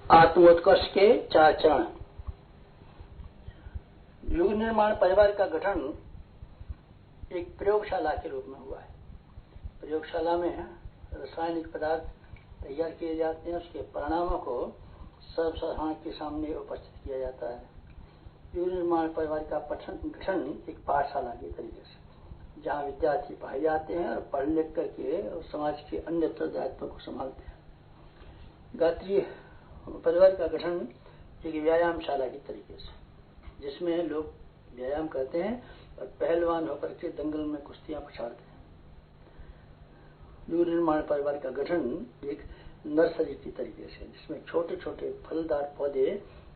आत्मोत्कर्ष के 4 चरण। युग निर्माण परिवार का गठन एक प्रयोगशाला के रूप में हुआ है। प्रयोगशाला में रासायनिक पदार्थ तैयार किए जाते हैं, उसके परिणामों को सर्वसाधारण के सामने उपस्थित किया जाता है। युग निर्माण परिवार का गठन एक पाठशाला के तरीके से, जहाँ विद्यार्थी पढ़ाए जाते हैं और पढ़ लिख करके समाज के अन्य उत्तरदायित्वों को संभालते हैं। गात्रीय परिवार का गठन एक व्यायामशाला के तरीके से, जिसमें लोग व्यायाम करते हैं और पहलवान होकर के दंगल में कुश्तियां पछाड़ते हैं। युग निर्माण परिवार का गठन एक नर्सरी की तरीके से, जिसमें छोटे छोटे फलदार पौधे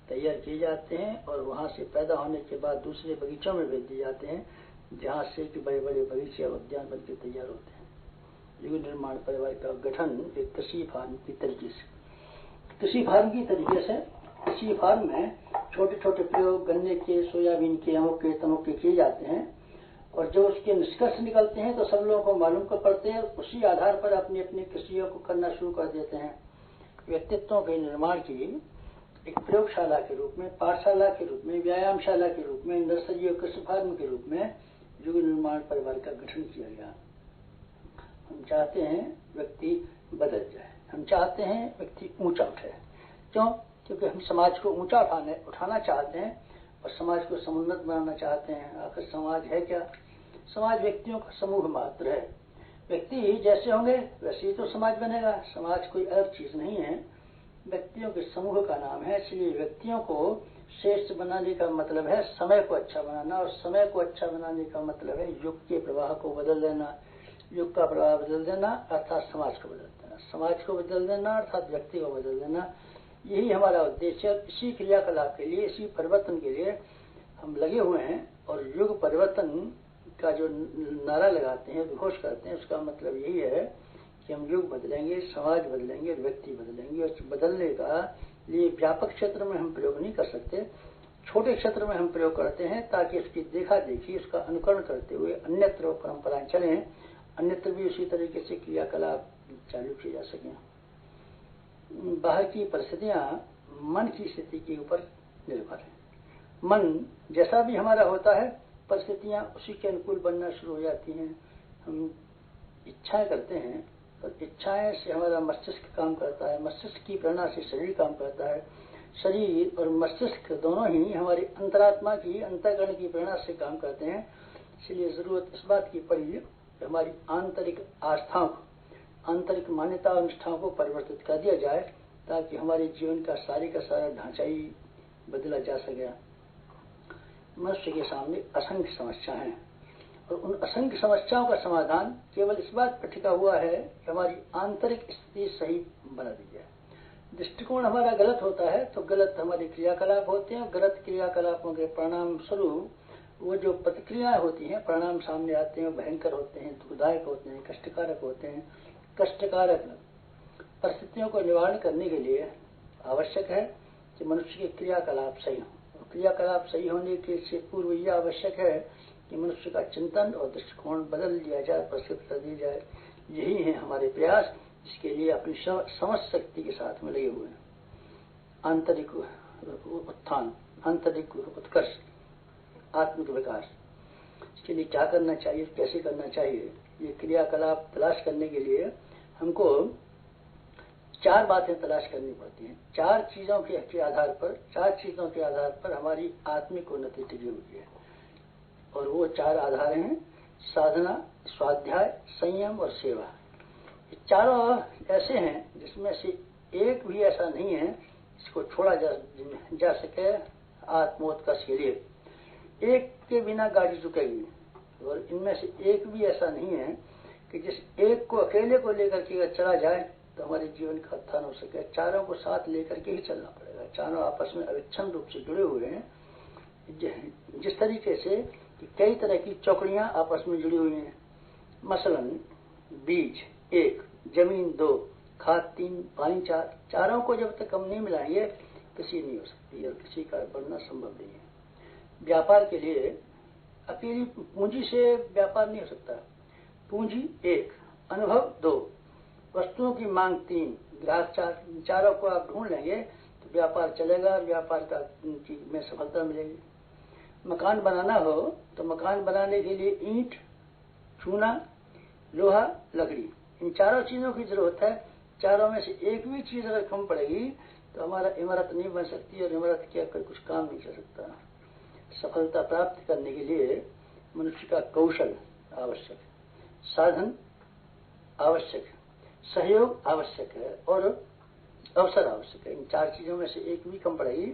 तैयार किए जाते हैं और वहां से पैदा होने के बाद दूसरे बगीचों में भेज दिए जाते हैं, जहां से कि बड़े बड़े बगीचे और उद्यान बनकर तैयार होते हैं। युग निर्माण परिवार का गठन एक कृषि फार्म की तरीके से, कृषि फार्म में छोटे छोटे प्रयोग गन्ने के, सोयाबीन के, अमुक के तमुक के किए जाते हैं और जो उसके निष्कर्ष निकलते हैं तो सब लोगों को मालूम कर पड़ते हैं और उसी आधार पर अपनी अपनी कृषियों को करना शुरू कर देते हैं। व्यक्तित्वों के निर्माण की एक प्रयोगशाला के रूप में, पाठशाला के रूप में, व्यायामशाला के रूप में, नर्सरी और कृषि फार्म के रूप में युग निर्माण परिवार का गठन किया गया। हम चाहते हैं व्यक्ति बदल जाए, हम चाहते हैं व्यक्ति ऊंचा उठे। क्यों? क्योंकि हम समाज को ऊंचा उठाना चाहते हैं और समाज को समुन्नत बनाना चाहते हैं। आखिर समाज है क्या? समाज व्यक्तियों का समूह मात्र है। व्यक्ति जैसे होंगे वैसे ही तो समाज बनेगा। समाज कोई अलग चीज नहीं है, व्यक्तियों के समूह का नाम है। इसलिए व्यक्तियों को श्रेष्ठ बनाने का मतलब है समय को अच्छा बनाना, और समय को अच्छा बनाने का मतलब है युग के प्रवाह को बदल देना। युग का प्रवाह बदल देना अर्थात समाज को बदल देना, समाज को बदल देना अर्थात व्यक्ति को बदल देना। यही हमारा उद्देश्य है। इसी क्रियाकलाप के लिए, इसी परिवर्तन के लिए हम लगे हुए हैं। और युग परिवर्तन का जो नारा लगाते हैं, घोष करते हैं, उसका मतलब यही है कि हम युग बदलेंगे, समाज बदलेंगे, व्यक्ति बदलेंगे। और बदलने का लिए व्यापक क्षेत्र में हम प्रयोग नहीं कर सकते, छोटे क्षेत्र में हम प्रयोग करते हैं, ताकि उसकी देखा देखी, उसका अनुकरण करते हुए अन्यत्र परंपराएं चलें, अन्यत्र भी उसी तरीके से क्रियाकलाप चालू किए जा सकें। बाहर की परिस्थितियां मन की स्थिति के ऊपर निर्भर है। मन जैसा भी हमारा होता है, परिस्थितियां उसी के अनुकूल बनना शुरू हो जाती हैं। हम इच्छाएं करते हैं और इच्छाएं से हमारा मस्तिष्क काम करता है, मस्तिष्क की प्रेरणा से शरीर काम करता है, शरीर और मस्तिष्क दोनों ही हमारी अंतरात्मा की, अंतःकरण की प्रेरणा से काम करते हैं। इसलिए जरूरत इस बात की पड़ी हमारी आंतरिक आस्थाओं को, आंतरिक मान्यता और निष्ठाओं को परिवर्तित कर दिया जाए, ताकि हमारे जीवन का सारा ढांचा ही बदला जा सके। मनुष्य के सामने असंख्य समस्याएं हैं और उन असंख्य समस्याओं का समाधान केवल इस बात पर टिका हुआ है कि हमारी आंतरिक स्थिति सही बना दी जाए। दृष्टिकोण हमारा गलत होता है तो गलत हमारे क्रियाकलाप होते हैं। गलत क्रियाकलापों के परिणाम स्वरूप वो जो प्रतिक्रियाएं होती हैं, परिणाम सामने आते हैं, भयंकर होते हैं, दुखदायक होते हैं, कष्टकारक होते हैं। कष्टकारक परिस्थितियों को निवारण करने के लिए आवश्यक है कि मनुष्य के क्रियाकलाप सही हो। क्रियाकलाप सही होने के से पूर्व यह आवश्यक है कि मनुष्य का चिंतन और दृष्टिकोण बदल दिया जाए, परिष्कृत कर दी जाए। यही है हमारे प्रयास, जिसके लिए अपनी समस्त शक्ति के साथ में लगे हुए हैं। आंतरिक उत्थान, आंतरिक उत्कर्ष, आत्मिक विकास, इसके लिए क्या करना चाहिए, कैसे करना चाहिए, ये क्रियाकलाप तलाश करने के लिए हमको 4 बातें तलाश करनी पड़ती हैं। 4 चीजों के आधार पर हमारी आत्मिक उन्नति टिकी हुई है। और वो 4 आधार हैं: साधना, स्वाध्याय, संयम और सेवा। ये चारों ऐसे हैं जिसमें से एक भी ऐसा नहीं है जिसको छोड़ा जा सके आत्मोत्कर्ष के लिए। एक के बिना गाड़ी रुकेगी, और इनमें से एक भी ऐसा नहीं है कि जिस एक को अकेले को लेकर के अगर चला जाए तो हमारे जीवन का उत्थान हो सके। चारों को साथ लेकर के ही चलना पड़ेगा। चारों आपस में अविच्छिन्न रूप से जुड़े हुए हैं। जिस तरीके से कि कई तरह की चौकड़ियां आपस में जुड़ी हुई हैं। मसलन बीज 1, जमीन 2, खाद 3, पानी 4। चारों को जब तक हम नहीं मिलाएंगे कृषि नहीं हो सकती और कृषि का बढ़ना संभव नहीं है। व्यापार के लिए अकेली पूंजी से व्यापार नहीं हो सकता। पूंजी 1, अनुभव 2, वस्तुओं की मांग 3, ग्राहक 4। चारों को आप ढूंढ लेंगे तो व्यापार चलेगा, व्यापार का में सफलता मिलेगी। मकान बनाना हो तो मकान बनाने के लिए ईंट, चूना, लोहा, लकड़ी, इन चारों चीजों की जरूरत है। चारों में से एक भी चीज अगर कम पड़ेगी तो हमारा इमारत नहीं बन सकती, और इमारत क्या कर कुछ काम नहीं कर सकता। सफलता प्राप्त करने के लिए मनुष्य का कौशल आवश्यक है, साधन आवश्यक है, सहयोग आवश्यक है और अवसर आवश्यक है। इन चार चीजों में से एक भी कम पड़ेगी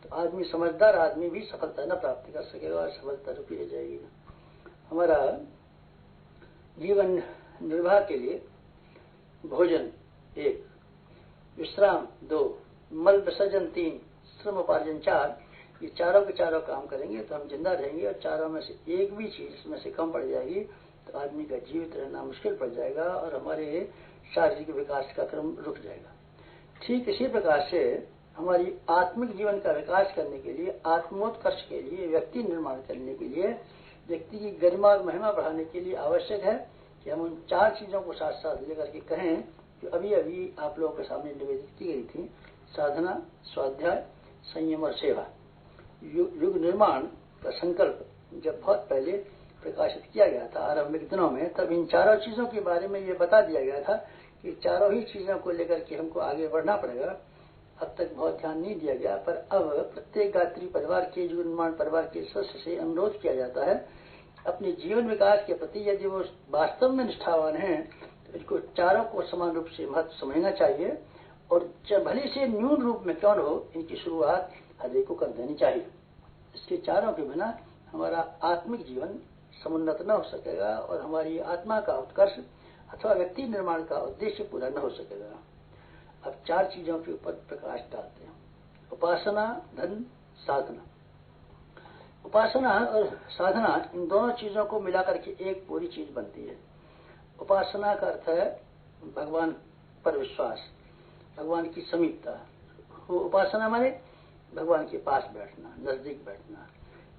तो आदमी, समझदार आदमी भी सफलता न प्राप्त कर सकेगा और सफलता रुकी रह जाएगी। हमारा जीवन निर्वाह के लिए भोजन 1, विश्राम 2, मल विसर्जन 3, श्रम उपार्जन 4, ये चारों के चारों काम करेंगे तो हम जिंदा रहेंगे। और चारों में से एक भी चीज इसमें से कम पड़ जाएगी तो आदमी का जीवित रहना मुश्किल पड़ जाएगा और हमारे शारीरिक विकास का क्रम रुक जाएगा। ठीक इसी प्रकार से हमारी आत्मिक जीवन का विकास करने के लिए, आत्मोत्कर्ष के लिए, व्यक्ति निर्माण करने के लिए, व्यक्ति की गरिमा और महिमा बढ़ाने के लिए आवश्यक है कि हम उन चार चीजों को साथ साथ लेकर के कहें जो अभी अभी आप लोगों के सामने निवेदित की गई थी। साधना, स्वाध्याय, संयम और सेवा। युग निर्माण का संकल्प जब बहुत पहले प्रकाशित किया गया था आरंभिक दिनों में, तब इन चारों चीजों के बारे में ये बता दिया गया था कि चारों ही चीजों को लेकर के हमको आगे बढ़ना पड़ेगा। अब तक बहुत ध्यान नहीं दिया गया, पर अब प्रत्येक गात्री परिवार के, युग निर्माण परिवार के सदस्य से अनुरोध किया जाता है अपने जीवन विकास के प्रति यदि वो वास्तव में निष्ठावान हैं तो इनको चारों को समान रूप से महत्व समझना चाहिए और भले से न्यून रूप में क्यों न हो, इनकी शुरुआत हर एक को कर देनी चाहिए। इसके चारों के बिना हमारा आत्मिक जीवन समुन्नत न हो सकेगा और हमारी आत्मा का उत्कर्ष अथवा व्यक्ति निर्माण का उद्देश्य पूरा न हो सकेगा। अब चार चीजों के ऊपर प्रकाश डालते हैं। उपासना, धन, साधना। उपासना और साधना, इन दोनों चीजों को मिलाकर के एक पूरी चीज बनती है। उपासना का अर्थ है भगवान पर विश्वास, भगवान की समीपता। वो उपासना माने भगवान के पास बैठना, नजदीक बैठना।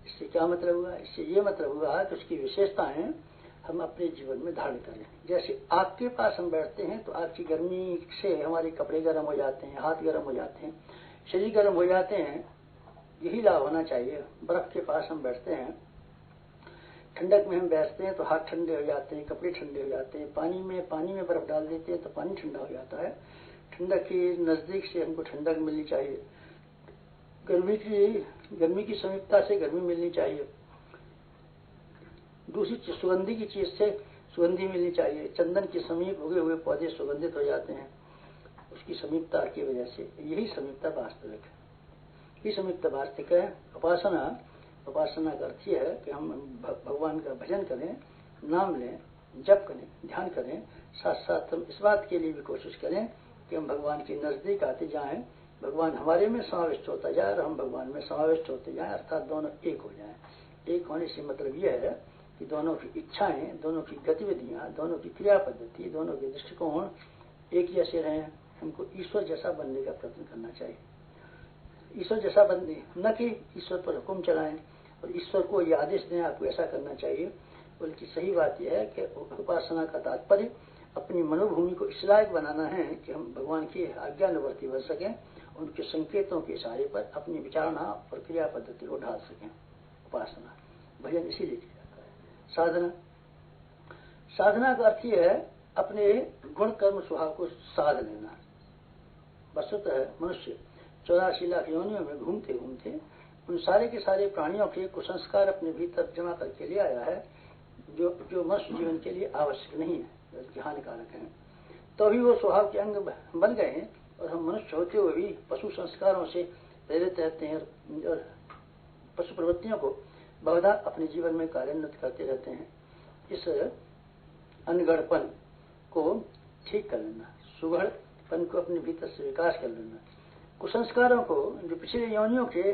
इससे क्या मतलब हुआ? इससे ये मतलब हुआ कि उसकी विशेषताएं हम अपने जीवन में धारण करें। जैसे आग के पास हम बैठते हैं तो आग की गर्मी से हमारे कपड़े गर्म हो जाते हैं, हाथ गर्म हो जाते हैं, शरीर गर्म हो जाते हैं, यही लाभ होना चाहिए। बर्फ के पास हम बैठते हैं, ठंडक में हम बैठते हैं तो हाथ ठंडे हो जाते हैं, कपड़े ठंडे हो जाते हैं। पानी में बर्फ डाल देते हैं तो पानी ठंडा हो जाता है। ठंडक के नजदीक से हमको ठंडक मिलनी चाहिए, गर्मी की समीपता से गर्मी मिलनी चाहिए, दूसरी सुगंधी की चीज से सुगंधी मिलनी चाहिए। चंदन के समीप उगे हुए पौधे सुगंधित हो जाते हैं उसकी समीपता की वजह से। यही समीपता वास्तविक है, ये समीपता वास्तविक है। उपासना का अर्थ यह है कि हम भगवान का भजन करें, नाम लें, जप करें, ध्यान करें। साथ साथ हम इस बात के लिए भी कोशिश करें कि हम भगवान के नजदीक आते जाएं, भगवान हमारे में समाविष्ट होता जाए और हम भगवान में समाविष्ट होते जाएं, अर्थात दोनों एक हो जाएं। एक होने से मतलब यह है कि दोनों की इच्छाएं, दोनों की गतिविधियां, दोनों की क्रिया पद्धति, दोनों के दृष्टिकोण एक जैसे रहें। हमको ईश्वर जैसा बनने का प्रयत्न करना चाहिए। ईश्वर जैसा बनने, न कि ईश्वर पर हुक्म चलाएं और ईश्वर को यह आदेश दें आपको ऐसा करना चाहिए। बल्कि सही बात यह है कि उपासना का तात्पर्य अपनी मनोभूमि को इस लायक बनाना है कि हम भगवान की आज्ञानुवर्ती बन सकें, उनके संकेतों के इशारे पर अपनी विचारणा और क्रिया पद्धति को ढाल सकें। उपासना, भजन इसीलिए किया जाता है। साधना का अर्थ यह है अपने गुण कर्म स्वभाव को साध लेना। वस्तुतः मनुष्य 84 लाख योनियों में घूमते घूमते उन सारे के सारे प्राणियों के कुसंस्कार अपने भीतर जमा करके ले आया है जो मनुष्य जीवन के लिए आवश्यक नहीं है, बल्कि हानिकारक है। तो भी वो स्वभाव के अंग बन गए हैं और हम मनुष्य होते हुए भी पशु संस्कारों से प्रेरित रहते हैं और पशु प्रवृत्तियों को बहुधा अपने जीवन में कार्यान्वित करते रहते हैं। इस अनगढ़पन को ठीक कर लेना, सुगढ़पन को अपने भीतर से विकास कर लेना, कुसंस्कारों को जो पिछले योनियों के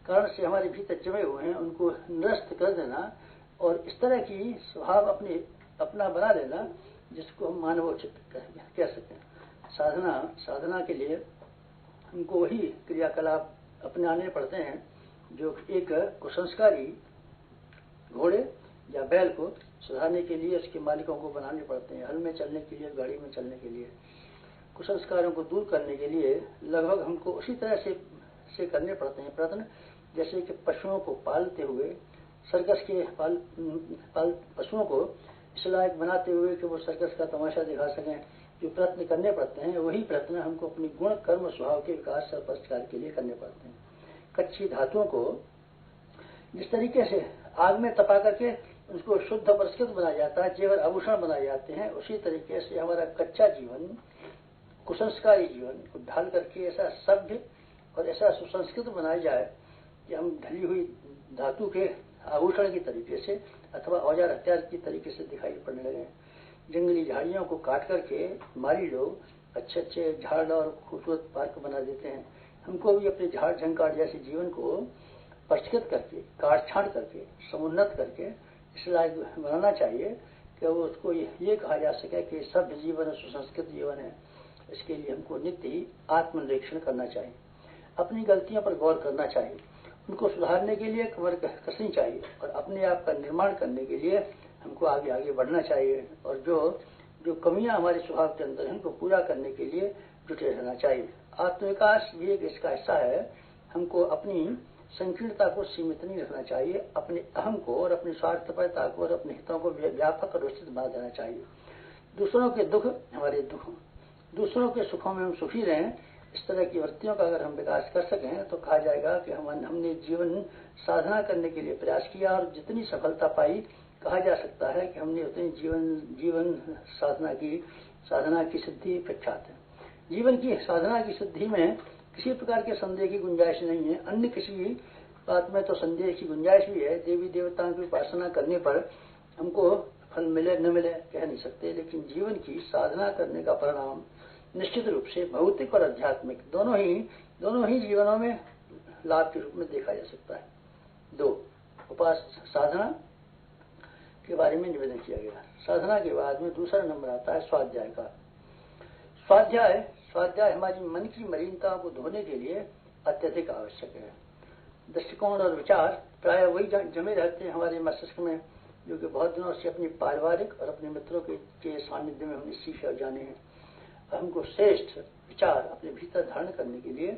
कारण से हमारे भीतर जमे हुए हैं उनको निरस्त कर देना और इस तरह की स्वभाव अपना बना लेना जिसको हम मानवोचित कह सकें। साधना के लिए हमको वही क्रियाकलाप अपनाने पड़ते हैं जो एक कुसंस्कारी घोड़े या बैल को सुधारने के लिए उसके मालिकों को बनाने पड़ते हैं, हल में चलने के लिए, गाड़ी में चलने के लिए। कुसंस्कारों को दूर करने के लिए लगभग हमको उसी तरह से करने पड़ते हैं प्रयत्न, जैसे कि पशुओं को पालते हुए, सर्कस के पशुओं को इस लायक बनाते हुए कि वो सर्कस का तमाशा दिखा सकें, जो प्रयत्न करने पड़ते हैं वही प्रयत्न हमको अपनी गुण कर्म स्वभाव के विकास और परिष्कार के लिए करने पड़ते हैं। कच्ची धातुओं को जिस तरीके से आग में तपा करके उसको शुद्ध परिष्कृत बनाया जाता है, जेवर आभूषण बनाए जाते हैं, उसी तरीके से हमारा कच्चा जीवन, कुसंस्कारी जीवन को ढाल करके ऐसा सभ्य और ऐसा सुसंस्कृत बनाया जाए कि हम ढली हुई धातु के आभूषण की तरीके से अथवा औजार हथियार की तरीके से दिखाई पड़ने लगे। जंगली झाड़ियों को काट करके माली लोग अच्छे अच्छे झाड़ और खूबसूरत पार्क बना देते हैं। हमको भी अपने झाड़ झंकार जैसे जीवन को परिष्कृत करके, काट छांट करके, समुन्नत करके इस लायक बनाना चाहिए कि वो उसको ये कहा जा सके कि सभ्य जीवन सुसंस्कृत जीवन है। इसके लिए हमको नित्य ही आत्मनिरीक्षण करना चाहिए, अपनी गलतियों पर गौर करना चाहिए, उनको सुधारने के लिए कमर कसनी चाहिए और अपने आप का निर्माण करने के लिए हमको आगे आगे बढ़ना चाहिए और जो कमियां हमारे स्वभाव के अंदर हैं उनको पूरा करने के लिए जुटे रहना चाहिए। आत्मविकास भी एक इसका हिस्सा है। हमको अपनी संकीर्णता को सीमित नहीं रखना चाहिए, अपने अहम को और अपनी स्वार्थपरता को और अपने हितों को व्यापक और विस्तृत बना देना चाहिए। दूसरों के दुख हमारे दुख, दूसरों के सुखों में हम सुखी रहें, इस तरह की वृत्तियों का अगर हम विकास कर सकें तो कहा जाएगा कि हमने जीवन साधना करने के लिए प्रयास किया और जितनी सफलता पाई, कहा जा सकता है कि हमने उतनी जीवन साधना की सिद्धि प्रख्यात है। जीवन की साधना की सिद्धि में किसी प्रकार के संदेह की गुंजाइश नहीं है। अन्य किसी बात में तो संदेह की गुंजाइश भी है। देवी देवताओं की उपासना करने पर हमको फल मिले न मिले कह नहीं सकते, लेकिन जीवन की साधना करने का परिणाम निश्चित रूप से भौतिक और आध्यात्मिक दोनों ही जीवनों में लाभ के रूप में देखा जा सकता है। 2. साधना के बारे में निवेदन किया गया। साधना के बाद में दूसरा नंबर आता है स्वाध्याय का। स्वाध्याय हमारी मन की मलिनता को धोने के लिए अत्यधिक आवश्यक है। दृष्टिकोण और विचार प्राय वही जमे रहते हैं हमारे मस्तिष्क में जो कि बहुत दिनों से अपनी पारिवारिक और अपने मित्रों के सानिध्य में हमने सीखे और जाने हैं। हमको श्रेष्ठ विचार अपने भीतर धारण करने के लिए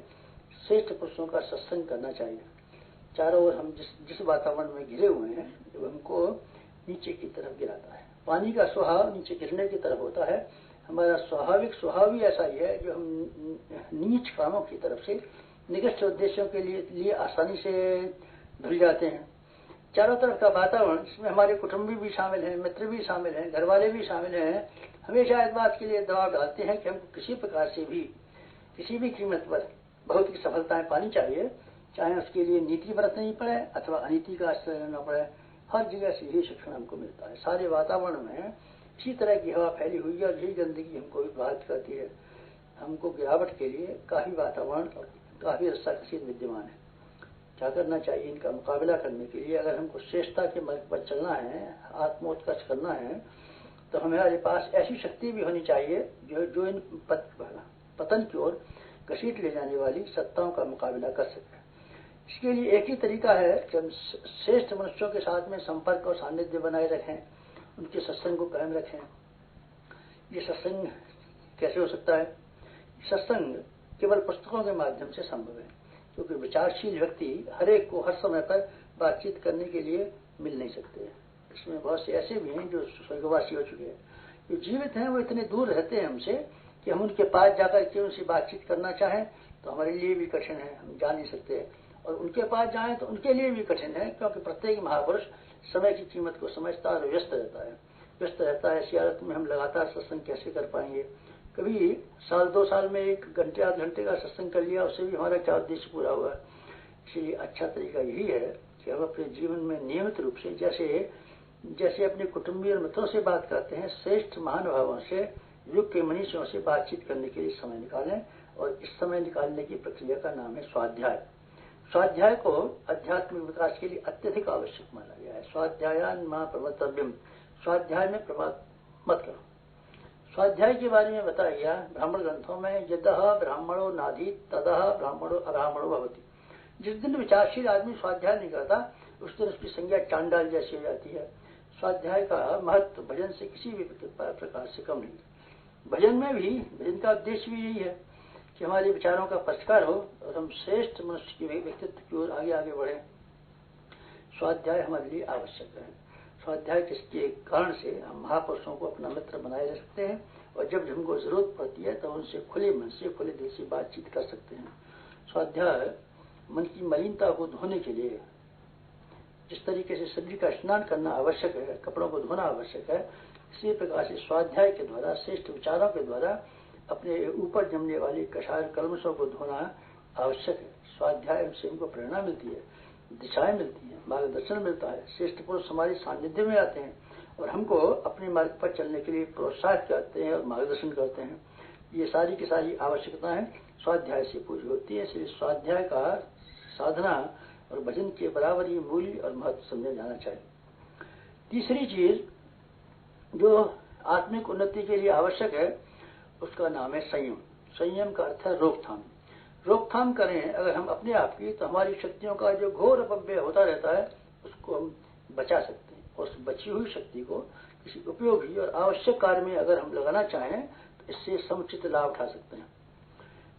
श्रेष्ठ पुरुषों का सत्संग करना चाहिए। चारों ओर हम जिस वातावरण में घिरे हुए हैं वो हमको नीचे की तरफ गिराता है। पानी का स्वभाव नीचे गिरने की तरफ होता है। हमारा स्वाभाविक स्वभाव भी ऐसा ही है जो हम नीच कामों की तरफ से निकृष्ट उद्देश्यों के लिए आसानी से धुल जाते हैं। चारों तरफ का वातावरण, इसमें हमारे कुटुंबी भी शामिल हैं, मित्र भी शामिल हैं, घर वाले भी शामिल हैं, हमेशा इस बात के लिए दबाव डालते हैं कि हमको किसी प्रकार से भी किसी भी कीमत पर भौतिक सफलताएं पानी चाहिए, चाहे उसके लिए नीति बरतनी पड़े अथवा अनीति का आश्रय लेना पड़े। हर जगह से यही शिक्षण हमको मिलता है। सारे वातावरण में इसी तरह की हवा फैली हुई है और यही गंदगी हमको विभाजित करती है। हमको गिरावट के लिए काफी वातावरण और काफी रास्ता कसीद विद्यमान है। क्या करना चाहिए इनका मुकाबला करने के लिए? अगर हमको श्रेष्ठता के मार्ग पर चलना है, आत्मोत्कर्ष करना है, तो हमारे पास ऐसी शक्ति भी होनी चाहिए जो इन पतन की ओर घसीट ले जाने वाली सत्ताओं का मुकाबला कर सके। इसके लिए एक ही तरीका है कि हम श्रेष्ठ मनुष्यों के साथ में संपर्क और सानिध्य बनाए रखें, उनके सत्संग को कायम रखें। ये सत्संग कैसे हो सकता है? सत्संग केवल पुस्तकों के माध्यम से संभव है, क्योंकि विचारशील व्यक्ति हर एक को हर समय पर बातचीत करने के लिए मिल नहीं सकते। इसमें बहुत से ऐसे भी हैं जो स्वर्गवासी हो चुके हैं। जो जीवित हैं वो इतने दूर रहते हैं हमसे कि हम उनके पास जाकर के उनसे बातचीत करना चाहें तो हमारे लिए भी कठिन है, हम जा नहीं सकते। और उनके पास जाएं तो उनके लिए भी कठिन है, क्योंकि प्रत्येक महापुरुष समय की कीमत को समझता और व्यस्त रहता है। इसी हालत में हम लगातार सत्संग कैसे कर पाएंगे? कभी साल 2 साल में 1 घंटे 8 घंटे का सत्संग कर लिया, उससे भी हमारा क्या उद्देश्य पूरा हुआ? इसलिए अच्छा तरीका यही है कि हम अपने जीवन में नियमित रूप से जैसे अपने कुटुंबी और मित्रों से बात करते हैं, श्रेष्ठ महानुभावों से, युग के मनीषियों से बातचीत करने के लिए समय निकालें। और इस समय निकालने की प्रक्रिया का नाम है स्वाध्याय। स्वाध्याय को आध्यात्मिक विकास के लिए अत्यधिक आवश्यक माना गया है। स्वाध्यायान मां प्रवर्तव्यम, स्वाध्याय में प्रमाद मत करो। स्वाध्याय के बारे में बताया गया ब्राह्मण ग्रंथों में, यदः ब्राह्मणो नाधी तदः ब्राह्मणो अब्राह्मणो भवति। जिस दिन विचारशील आदमी स्वाध्याय नहीं करता उस दिन उसकी संज्ञा चांडाल जैसी हो जाती है। स्वाध्याय का महत्व भजन से किसी भी प्रकार से कम नहीं। भजन में भी, भजन का उद्देश्य भी यही है कि हमारे विचारों का परिष्कार हो और हम श्रेष्ठ मनुष्य के व्यक्तित्व की ओर आगे आगे बढ़े। स्वाध्याय हमारे लिए आवश्यक है। स्वाध्याय के कारण से हम महापुरुषों को अपना मित्र बनाए रख सकते हैं और जब हमको जरूरत पड़ती है तो उनसे खुले मन से, खुले दिल से बातचीत कर सकते हैं। स्वाध्याय मन की मलिनता को धोने के लिए, जिस तरीके से शरीर का स्नान करना आवश्यक है, कपड़ों को धोना आवश्यक है, इसी प्रकार से स्वाध्याय के द्वारा, श्रेष्ठ विचारों के द्वारा अपने ऊपर जमने वाली कषाय कलमशों को धोना आवश्यक है। स्वाध्याय से हमको प्रेरणा मिलती है, दिशाएं मिलती हैं, मार्गदर्शन मिलता है। श्रेष्ठ पुरुष हमारे सानिध्य में आते हैं और हमको अपने मार्ग पर चलने के लिए प्रोत्साहित करते हैं और मार्गदर्शन करते हैं। ये सारी की सारी आवश्यकताएं स्वाध्याय से पूरी होती है। इसलिए स्वाध्याय का साधना और भजन के बराबर ही मूल्य और महत्व समझा जाना चाहिए। तीसरी चीज जो आत्मिक उन्नति के लिए आवश्यक है उसका नाम है संयम। संयम का अर्थ है रोकथाम। रोकथाम करें अगर हम अपने आप की, तो हमारी शक्तियों का जो घोर अपव्यय होता रहता है उसको हम बचा सकते हैं और उस बची हुई शक्ति को किसी उपयोगी और आवश्यक कार्य में अगर हम लगाना चाहें तो इससे समुचित लाभ उठा सकते हैं।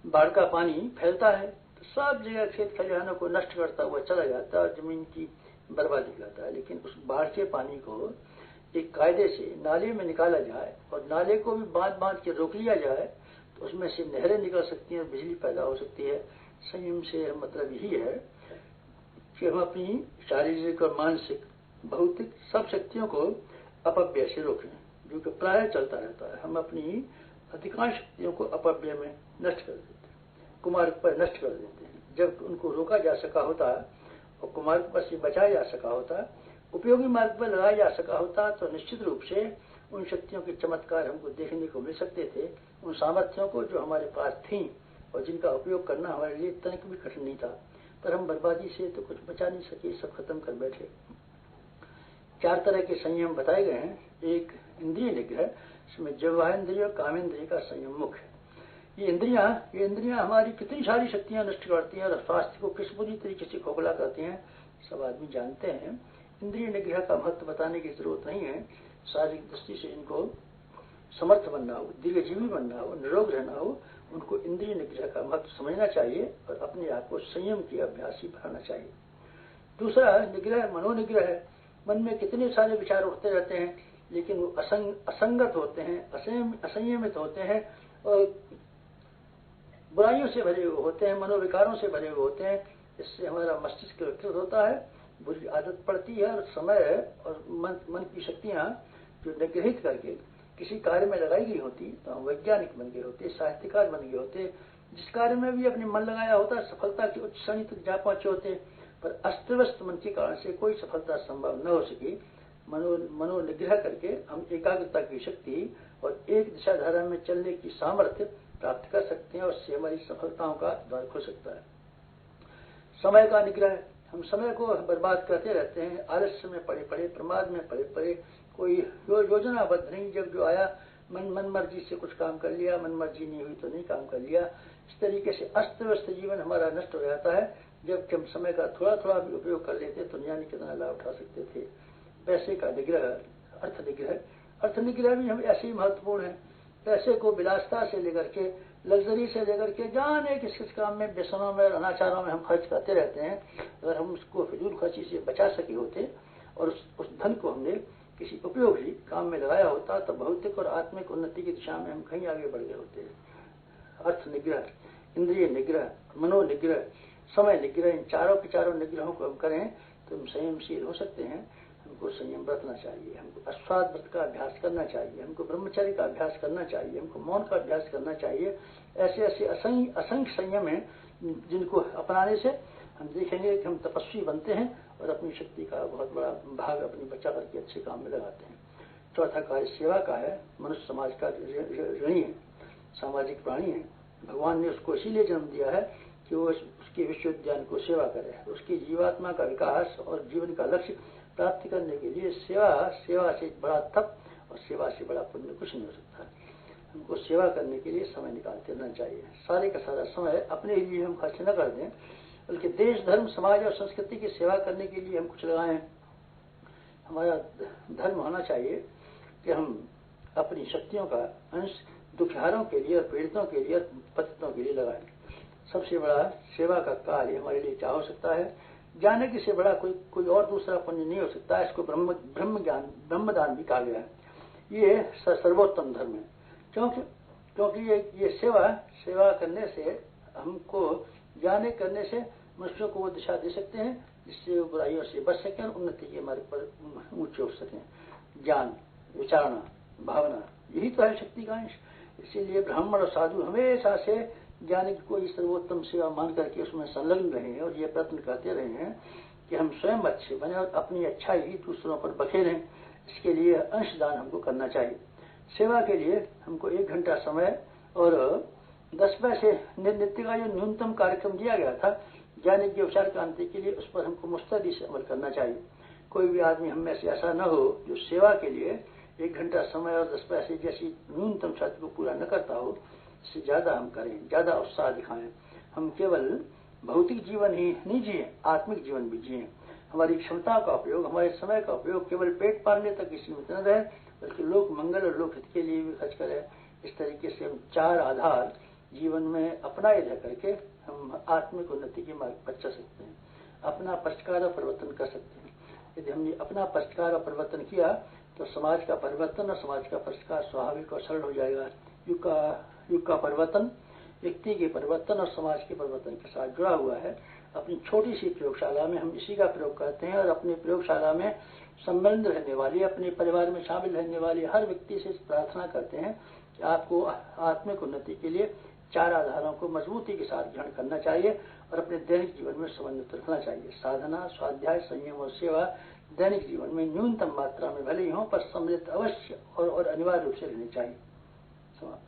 बाढ़ का पानी फैलता है तो सब जगह खेत खलिहानों को नष्ट करता हुआ चला जाता है और जमीन की बर्बादी करता है। लेकिन उस बाढ़ के पानी को एक कायदे से नाले में निकाला जाए और नाले को भी बांध बांध के रोक लिया जाए तो उसमें से नहरें निकल सकती हैं और बिजली पैदा हो सकती है। संयम से मतलब यही है कि हम अपनी शारीरिक और मानसिक, भौतिक सब शक्तियों को अपव्यय से रोकें, जो कि प्राय चलता रहता है। हम अपनी अधिकांश शक्तियों को अपव्यय में नष्ट कर देते हैं, कुमार्ग पर नष्ट कर देते हैं। जब उनको रोका जा सका होता और कुमार्ग पर से बचाया जा सका होता, उपयोगी मार्ग पर लगाया जा सका होता, तो निश्चित रूप से उन शक्तियों के चमत्कार हमको देखने को मिल सकते थे। उन सामर्थ्यों को जो हमारे पास थी और जिनका उपयोग करना हमारे लिए तनिक भी कठिन नहीं था, पर हम बर्बादी से तो कुछ बचा नहीं सके, सब खत्म कर बैठे। 4 तरह के संयम बताए गए हैं। एक इंद्रिय निग्रह, इसमें जिह्वान्द्रिय और कामेंद्रिय का संयम मुख्य है। ये इंद्रियां हमारी कितनी सारी शक्तियां नष्ट करती हैं और स्वास्थ्य को किस बुरी तरीके से खोखला करती हैं, सब आदमी जानते हैं। इंद्रिय निग्रह का महत्व बताने की जरूरत नहीं है। शारीरिक दृष्टि से इनको समर्थ बनना हो, दीर्घजीवी बनना हो, निरोग रहना हो, उनको इंद्रिय निग्रह का महत्व समझना चाहिए और अपने आप को संयम के अभ्यासी बनाना चाहिए। दूसरा निग्रह मनोनिग्रह है। मन में कितने सारे विचार उठते रहते हैं लेकिन वो असंगत होते हैं, असंयमित होते हैं और बुराइयों से भरे हुए होते हैं, मनोविकारों से भरे हुए होते हैं। इससे हमारा मस्तिष्क विकृत होता है, बुरी आदत पड़ती है और समय और मन की शक्तियां जो निग्रहित करके किसी कार्य में लगाई गई होती तो हम वैज्ञानिक बन गए होते, साहित्यकार बन गए होते, जिस कार्य में भी अपने मन लगाया होता सफलता की उच्च श्रेणी तक जा पहुंचे होते। पर अस्त व्यस्त मन के कारण से कोई सफलता संभव न हो सकी। मनोनिग्रह करके हम एकाग्रता की शक्ति और एक दिशा धारा में चलने की सामर्थ्य प्राप्त कर सकते हैं और उससे हमारी सफलताओं का द्वार खुल सकता है। समय का निग्रह, हम समय को बर्बाद करते रहते हैं, आलस्य में पड़े पड़े, प्रमाद में पड़े पड़े, कोई योजनाबद्ध नहीं, जब जो आया मन मर्जी से कुछ काम कर लिया, मन मर्जी नहीं हुई तो नहीं काम कर लिया। इस तरीके से अस्त व्यस्त जीवन हमारा नष्ट हो जाता है। जब हम समय का थोड़ा थोड़ा भी उपयोग कर लेते तो दुनिया में कितना लाभ उठा सकते थे। पैसे का निग्रह, अर्थ निग्रह, अर्थ निग्रह भी हम ऐसे ही महत्वपूर्ण है। पैसे को विलासता से लेकर के, लग्जरी से लेकर के, जाने किस किस काम में, व्यसनों में, अनाचारों में हम खर्च करते रहते हैं। अगर हम उसको फिजूल खर्ची से बचा सके होते और उस धन को हमने किसी उपयोगी काम में लगाया होता तो भौतिक और आत्मिक उन्नति की दिशा में हम कहीं आगे बढ़ गए होते। अर्थ निग्रह, इंद्रिय निग्रह, मनोनिग्रह, समय निग्रह, इन चारों के चारों निग्रहों को हम करें तो हम संयमशील हो सकते हैं। हमको संयम बरतना चाहिए, हमको अश्वाद व्रत का अभ्यास करना चाहिए, हमको ब्रह्मचर्य का अभ्यास करना चाहिए, हमको मौन का अभ्यास करना चाहिए। ऐसे ऐसे असंख्य संयम है जिनको अपनाने से हम देखेंगे कि हम तपस्वी बनते हैं और अपनी शक्ति का बहुत बड़ा भाग अपनी बचा करके अच्छे काम में लगाते हैं। चौथा कार्य सेवा का है। मनुष्य समाज का ऋणी है, सामाजिक प्राणी है। भगवान ने उसको इसीलिए जन्म दिया है कि वो उसके विश्वोद्यान को सेवा करे। उसकी जीवात्मा का विकास और जीवन का लक्ष्य प्राप्ति करने के लिए सेवा से बड़ा तप और सेवा से बड़ा पुण्य कुछ नहीं हो सकता। हमको सेवा करने के लिए समय निकालते रहना चाहिए। सारे का सारा समय अपने लिए हम खर्च न कर दें, बल्कि देश, धर्म, समाज और संस्कृति की सेवा करने के लिए हम कुछ लगाएं। हमारा धर्म होना चाहिए कि हम अपनी शक्तियों का अंश दुखियारों के लिए और पीड़ितों के लिए और पतितों के लिए लगाएं। सबसे बड़ा सेवा का कार्य हमारे लिए क्या हो सकता है? जानकी से बड़ा कोई और दूसरा पुण्य नहीं हो सकता। इसको ब्रह्मदान भी कहा गया है। ये सर्वोत्तम धर्म है, क्योंकि ये सेवा करने से, हमको जाने करने से मनुष्यों को वो दिशा दे सकते हैं जिससे वो बुराइयों से बच सकें और उन्नति के मार्ग पर ऊंचे उठ सकें। ज्ञान, विचारणा, भावना, यही तो है शक्ति का अंश। इसीलिए ब्राह्मण और साधु हमेशा से ज्ञान की कोई सर्वोत्तम सेवा मान करके उसमें संलग्न रहे हैं और ये प्रयत्न करते रहे हैं कि हम स्वयं अच्छे बने और अपनी अच्छाई ही दूसरों पर बखेरें। इसके लिए अंशदान हमको करना चाहिए। सेवा के लिए हमको 1 घंटा समय और 10 पैसे नित्य का जो न्यूनतम कार्यक्रम दिया गया था ज्ञान के विचार क्रांति के लिए, उस पर हमको मुस्तैदी से अमल करना चाहिए। कोई भी आदमी हम में से ऐसा न हो जो सेवा के लिए 1 घंटा समय और 10 पैसे जैसी न्यूनतम शर्त को पूरा न करता हो। इससे ज्यादा हम करें, ज्यादा उत्साह दिखाएं। हम केवल भौतिक जीवन ही नहीं जिए, आत्मिक जीवन भी जिए। हमारी क्षमता का उपयोग, हमारे समय का उपयोग केवल पेट पालने तक ही सीमित न रहे, बल्कि लोक मंगल और लोक हित के लिए भी खर्च करें। इस तरीके से हम 4 आधार जीवन में अपनाए रह करके हम आत्मिक उन्नति के मार्ग पर चल सकते हैं, अपना परिष्कार और परिवर्तन कर सकते हैं। यदि हमने अपना परिष्कार और परिवर्तन किया तो समाज का परिवर्तन और समाज का परिष्कार स्वाभाविक और सरल हो जाएगा। युग का परिवर्तन व्यक्ति के परिवर्तन और समाज के परिवर्तन के साथ जुड़ा हुआ है। अपनी छोटी सी प्रयोगशाला में हम इसी का प्रयोग करते हैं और अपनी प्रयोगशाला में संलग्न रहने वाली, अपने परिवार में शामिल रहने वाले हर व्यक्ति से प्रार्थना करते हैं कि आपको आत्मिक उन्नति के लिए 4 आधारों को मजबूती के साथ ग्रहण करना चाहिए और अपने दैनिक जीवन में समन्वित रखना चाहिए। साधना, स्वाध्याय, संयम और सेवा दैनिक जीवन में न्यूनतम मात्रा में भले ही हो, पर सम्मिलित अवश्य और अनिवार्य रूप से रहनी चाहिए। समाप्त।